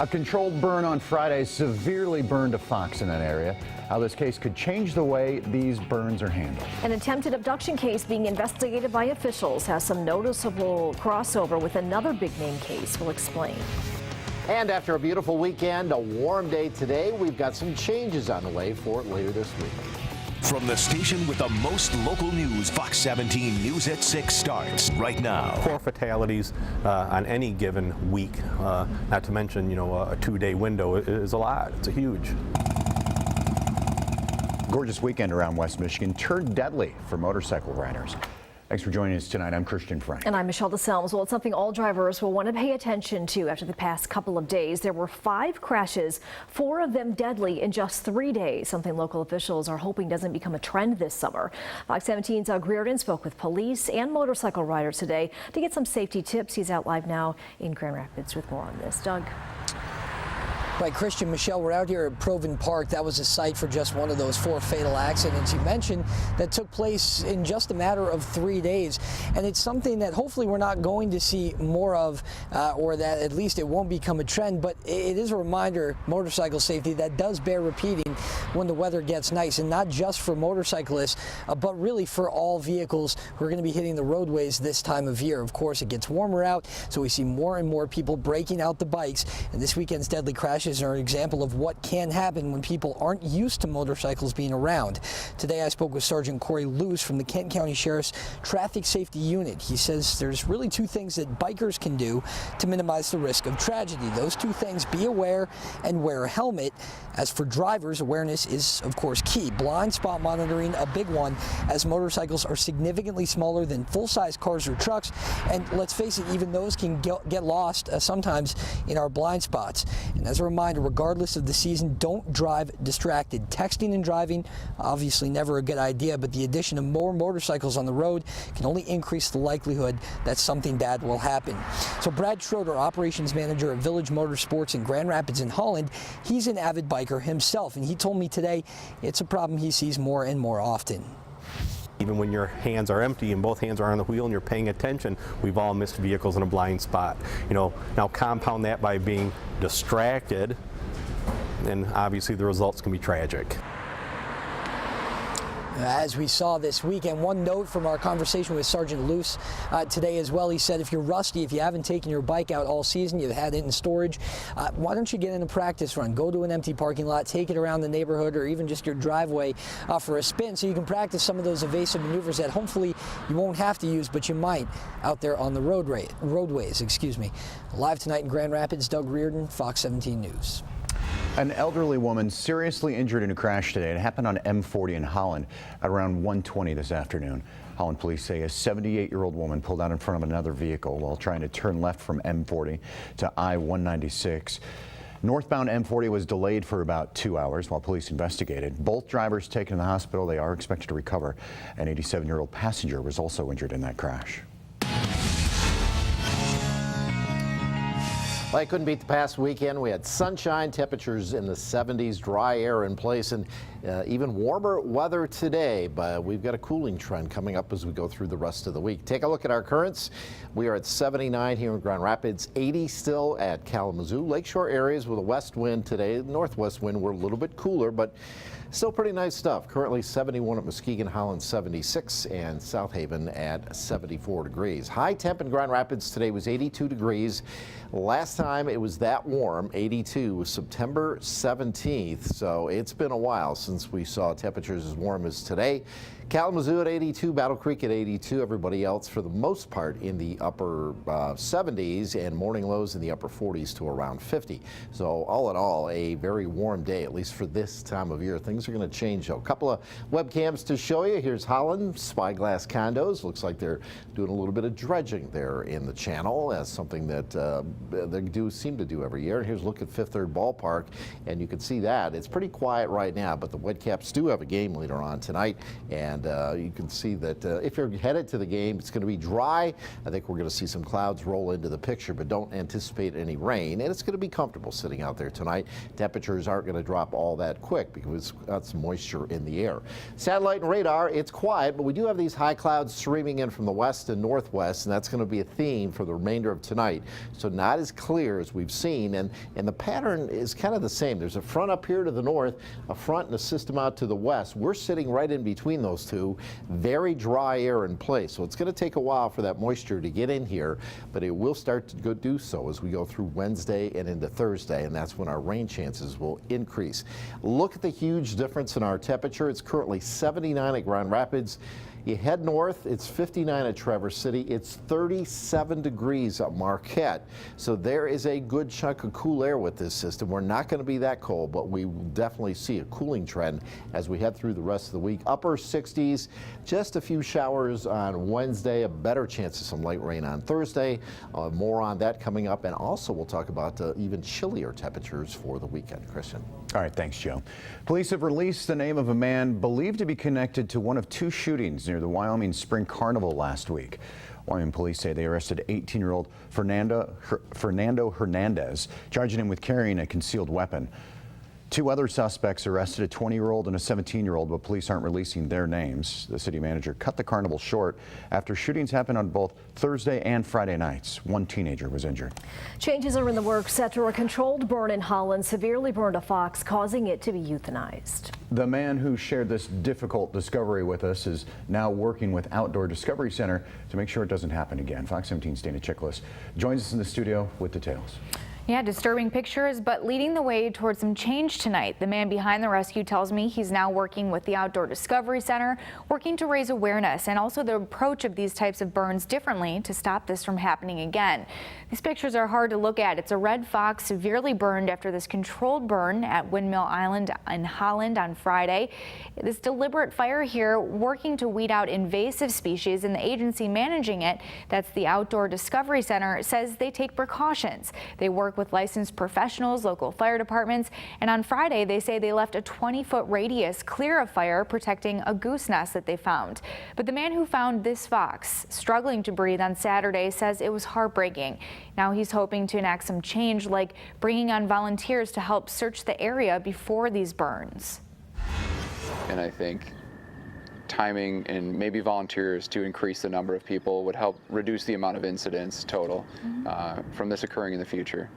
A controlled burn on Friday severely burned a fox in that area. How this case could change the way these burns are handled. An attempted abduction case being investigated by officials has some noticeable crossover with another big-name case. We'll explain. And after a beautiful weekend, a warm day today, we've got some changes on the way for it later this week. From the station with the most local news, Fox 17 News at 6 starts right now. 4 fatalities on any given week, not to mention, a 2-day window is a lot. It's a huge. Gorgeous weekend around West Michigan turned deadly for motorcycle riders. Thanks for joining us tonight. I'm Christian Frank. And I'm Michelle DeSelms. Well, it's something all drivers will want to pay attention to after the past couple of days. There were 5 crashes, 4 of them deadly in just 3 days, something local officials are hoping doesn't become a trend this summer. Fox 17's Doug Reardon spoke with police and motorcycle riders today to get some safety tips. He's out live now in Grand Rapids with more on this. Doug. Right, Christian, Michelle, we're out here at Proven Park. That was a site for just one of those 4 fatal accidents you mentioned that took place in just a matter of 3 days. And it's something that hopefully we're not going to see more of, or that at least it won't become a trend. But it is a reminder, motorcycle safety, that does bear repeating when the weather gets nice. And not just for motorcyclists, but really for all vehicles who are going to be hitting the roadways this time of year. Of course, it gets warmer out, so we see more and more people breaking out the bikes. And this weekend's deadly crashes are an example of what can happen when people aren't used to motorcycles being around. Today I spoke with Sergeant Corey Luce from the Kent County Sheriff's Traffic Safety Unit. He says there's really 2 things that bikers can do to minimize the risk of tragedy. Those 2 things: be aware and wear a helmet. As for drivers, awareness is of course key. Blind spot monitoring, a big one, as motorcycles are significantly smaller than full-size cars or trucks, and let's face it, even those can get lost sometimes in our blind spots. And as a reminder, regardless of the season, don't drive distracted. Texting and driving, obviously never a good idea, but the addition of more motorcycles on the road can only increase the likelihood that something bad will happen. So Brad Schroeder, operations manager at Village Motorsports in Grand Rapids in Holland, he's an avid biker himself, and he told me today it's a problem he sees more and more often. Even when your hands are empty and both hands are on the wheel and you're paying attention, we've all missed vehicles in a blind spot. Now compound that by being distracted, and obviously the results can be tragic. As we saw this weekend, one note from our conversation with Sergeant Luce today as well, he said if you're rusty, if you haven't taken your bike out all season, you've had it in storage, why don't you get in a practice run? Go to an empty parking lot, take it around the neighborhood or even just your driveway for a spin, so you can practice some of those evasive maneuvers that hopefully you won't have to use, but you might out there on the roadways. Live tonight in Grand Rapids, Doug Reardon, Fox 17 News. An elderly woman seriously injured in a crash today. It happened on M40 in Holland at around 1:20 this afternoon. Holland police say a 78-year-old woman pulled out in front of another vehicle while trying to turn left from M40 to I-196. Northbound M40 was delayed for about 2 hours while police investigated. Both drivers taken to the hospital. They are expected to recover. An 87-year-old passenger was also injured in that crash. Well, I couldn't beat the past weekend. We had sunshine, temperatures in the 70s, dry air in place, and even warmer weather today. But we've got a cooling trend coming up as we go through the rest of the week. Take a look at our currents. We are at 79 here in Grand Rapids, 80 still at Kalamazoo. Lakeshore areas with a west wind today. Northwest wind, we're a little bit cooler, but still pretty nice stuff. Currently 71 at Muskegon, Holland 76, and South Haven at 74 degrees. High temp in Grand Rapids today was 82 degrees. Last time it was that warm, 82, was September 17th. So it's been a while since we saw temperatures as warm as today. Kalamazoo at 82, Battle Creek at 82. Everybody else for the most part in the upper 70s and morning lows in the upper 40s to around 50. So all in all, a very warm day, at least for this time of year. Things are going to change though. A couple of webcams to show you. Here's Holland, Spyglass Condos. Looks like they're doing a little bit of dredging there in the channel. That's something that they seem to do every year. And here's a look at Fifth Third Ballpark, and you can see that. It's pretty quiet right now, but the Whitecaps do have a game later on tonight, and and you can see that if you're headed to the game, it's going to be dry. I think we're going to see some clouds roll into the picture, but don't anticipate any rain, and it's going to be comfortable sitting out there tonight. Temperatures aren't going to drop all that quick because it's got some moisture in the air. Satellite and radar, it's quiet, but we do have these high clouds streaming in from the west and northwest, and that's going to be a theme for the remainder of tonight. So not as clear as we've seen, and the pattern is kind of the same. There's a front up here to the north, a front and a system out to the west. We're sitting right in between those two. Very dry air in place, so it's going to take a while for that moisture to get in here, but it will start to do so as we go through Wednesday and into Thursday, and that's when our rain chances will increase. Look at the huge difference in our temperature. It's currently 79 at Grand Rapids. You head north, it's 59 at Traverse City. It's 37 degrees at Marquette. So there is a good chunk of cool air with this system. We're not going to be that cold, but we will definitely see a cooling trend as we head through the rest of the week. Upper 60s, just a few showers on Wednesday, a better chance of some light rain on Thursday. More on that coming up, and also we'll talk about even chillier temperatures for the weekend. Christian. All right, thanks, Joe. Police have released the name of a man believed to be connected to one of two shootings near the Wyoming Spring Carnival last week. Wyoming police say they arrested 18-year-old Fernando Hernandez, charging him with carrying a concealed weapon. Two other suspects arrested, a 20-year-old and a 17-year-old, but police aren't releasing their names. The city manager cut the carnival short after shootings happened on both Thursday and Friday nights. One teenager was injured. Changes are in the works after a controlled burn in Holland severely burned a fox, causing it to be euthanized. The man who shared this difficult discovery with us is now working with Outdoor Discovery Center to make sure it doesn't happen again. Fox 17's Dana Chiklis joins us in the studio with details. Yeah, disturbing pictures, but leading the way towards some change tonight. The man behind the rescue tells me he's now working with the Outdoor Discovery Center, working to raise awareness and also the approach of these types of burns differently to stop this from happening again. These pictures are hard to look at. It's a red fox severely burned after this controlled burn at Windmill Island in Holland on Friday. This deliberate fire here working to weed out invasive species, and the agency managing it, that's the Outdoor Discovery Center, says they take precautions. They work with licensed professionals, local fire departments, and on Friday they say they left a 20-foot radius clear of fire, protecting a goose nest that they found. But the man who found this fox struggling to breathe on Saturday says it was heartbreaking. Now he's hoping to enact some change, like bringing on volunteers to help search the area before these burns. And I think timing and maybe volunteers to increase the number of people would help reduce the amount of incidents total from this occurring in the future.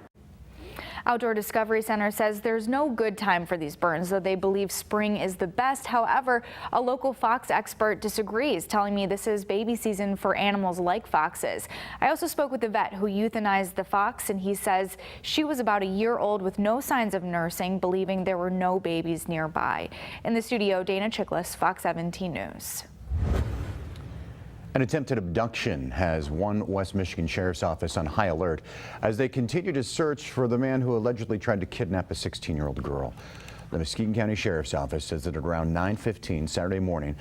Outdoor Discovery Center says there's no good time for these burns, though they believe spring is the best. However, a local fox expert disagrees, telling me this is baby season for animals like foxes. I also spoke with the vet who euthanized the fox, and he says she was about a year old with no signs of nursing, believing there were no babies nearby. In the studio, Dana Chiklis, Fox 17 News. An attempted abduction has one West Michigan Sheriff's Office on high alert as they continue to search for the man who allegedly tried to kidnap a 16-year-old girl. The Muskegon County Sheriff's Office says that at around 9:15 Saturday morning,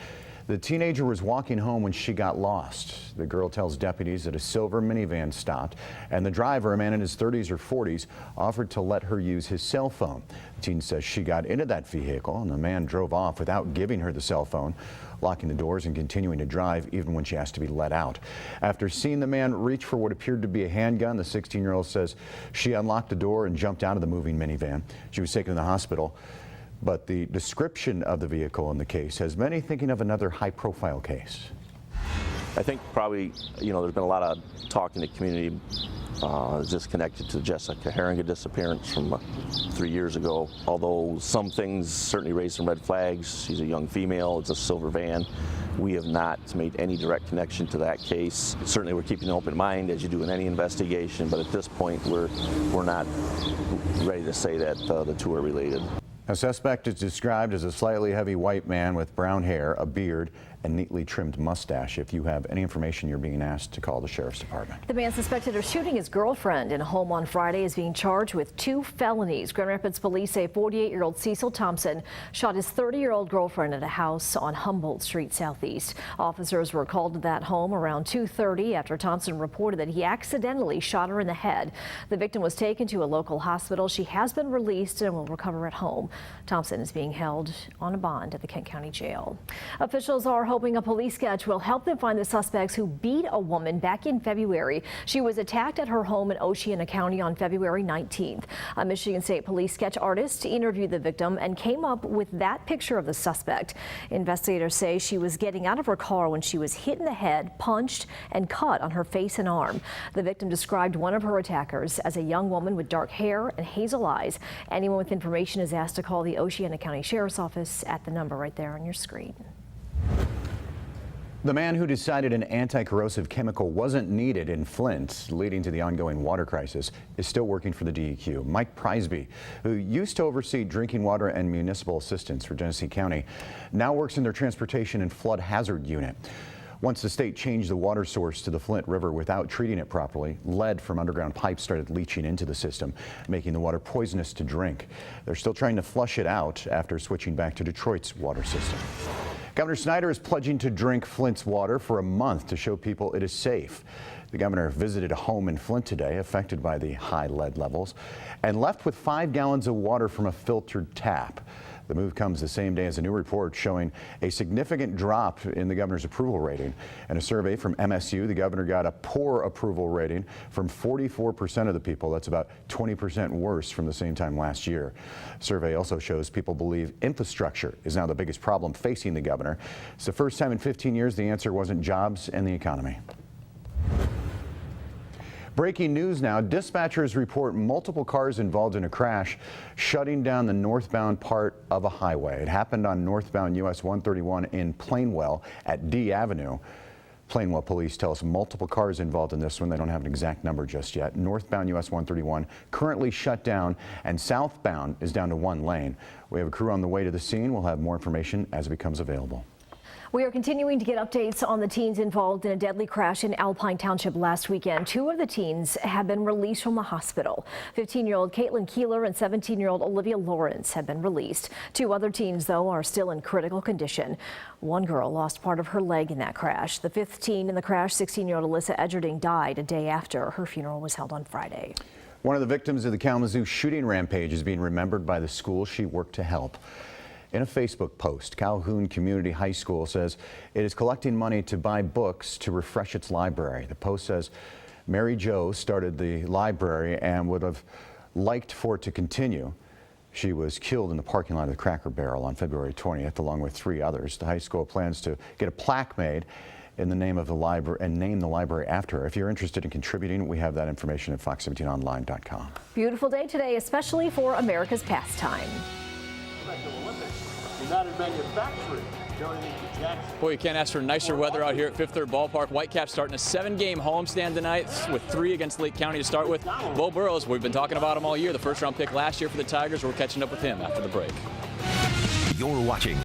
the teenager was walking home when she got lost. The girl tells deputies that a silver minivan stopped, and the driver, a man in his 30s or 40s, offered to let her use his cell phone. The teen says she got into that vehicle and the man drove off without giving her the cell phone, locking the doors and continuing to drive even when she asked to be let out. After seeing the man reach for what appeared to be a handgun, the 16-year-old says she unlocked the door and jumped out of the moving minivan. She was taken to the hospital, but the description of the vehicle in the case has many thinking of another high-profile case. I think probably, there's been a lot of talk in the community just connected to Jessica Herringa disappearance from 3 years ago. Although some things certainly raised some red flags. She's a young female, it's a silver van. We have not made any direct connection to that case. Certainly we're keeping an open mind as you do in any investigation, but at this point we're not ready to say that the two are related. A suspect is described as a slightly heavy white man with brown hair, a beard, and neatly trimmed mustache. If you have any information, you're being asked to call the Sheriff's Department. The man suspected of shooting his girlfriend in a home on Friday is being charged with 2 felonies. Grand Rapids police say 48-year-old Cecil Thompson shot his 30-year-old girlfriend at a house on Humboldt Street Southeast. Officers were called to that home around 2:30 after Thompson reported that he accidentally shot her in the head. The victim was taken to a local hospital. She has been released and will recover at home. Thompson is being held on a bond at the Kent County Jail. Officials are hoping a police sketch will help them find the suspects who beat a woman back in February. She was attacked at her home in Oceana County on February 19th. A Michigan State Police sketch artist interviewed the victim and came up with that picture of the suspect. Investigators say she was getting out of her car when she was hit in the head, punched, and cut on her face and arm. The victim described one of her attackers as a young woman with dark hair and hazel eyes. Anyone with information is asked to call the Oceana County Sheriff's Office at the number right there on your screen. The man who decided an anti-corrosive chemical wasn't needed in Flint, leading to the ongoing water crisis, is still working for the DEQ. Mike Prisby, who used to oversee drinking water and municipal assistance for Genesee County, now works in their transportation and flood hazard unit. Once the state changed the water source to the Flint River without treating it properly, lead from underground pipes started leaching into the system, making the water poisonous to drink. They're still trying to flush it out after switching back to Detroit's water system. Governor Snyder is pledging to drink Flint's water for a month to show people it is safe. The governor visited a home in Flint today affected by the high lead levels and left with 5 gallons of water from a filtered tap. The move comes the same day as a new report showing a significant drop in the governor's approval rating. In a survey from MSU, the governor got a poor approval rating from 44% of the people. That's about 20% worse from the same time last year. The survey also shows people believe infrastructure is now the biggest problem facing the governor. It's the first time in 15 years the answer wasn't jobs and the economy. Breaking news now, dispatchers report multiple cars involved in a crash shutting down the northbound part of a highway. It happened on northbound US 131 in Plainwell at D Avenue. Plainwell police tell us multiple cars involved in this one. They don't have an exact number just yet. Northbound US 131 currently shut down and southbound is down to 1 lane. We have a crew on the way to the scene. We'll have more information as it becomes available. We are continuing to get updates on the teens involved in a deadly crash in Alpine Township last weekend. 2 of the teens have been released from the hospital. 15-year-old Caitlin Keeler and 17-year-old Olivia Lawrence have been released. 2 other teens, though, are still in critical condition. One girl lost part of her leg in that crash. The 5th teen in the crash, 16-year-old Alyssa Edgerding, died a day after. Her funeral was held on Friday. One of the victims of the Kalamazoo shooting rampage is being remembered by the school she worked to help. In a Facebook post, Calhoun Community High School says it is collecting money to buy books to refresh its library. The post says Mary Jo started the library and would have liked for it to continue. She was killed in the parking lot of the Cracker Barrel on February 20th, along with 3 others. The high school plans to get a plaque made in the name of the library and name the library after her. If you're interested in contributing, we have that information at fox17online.com. Beautiful day today, especially for America's pastime. United Manufacturing donating to Jackson. Boy, you can't ask for nicer weather out here at Fifth Third Ballpark. Whitecaps starting a 7-game homestand tonight with 3 against Lake County to start with. Bo Burrows, we've been talking about him all year. The first-round pick last year for the Tigers. We're catching up with him after the break. You're watching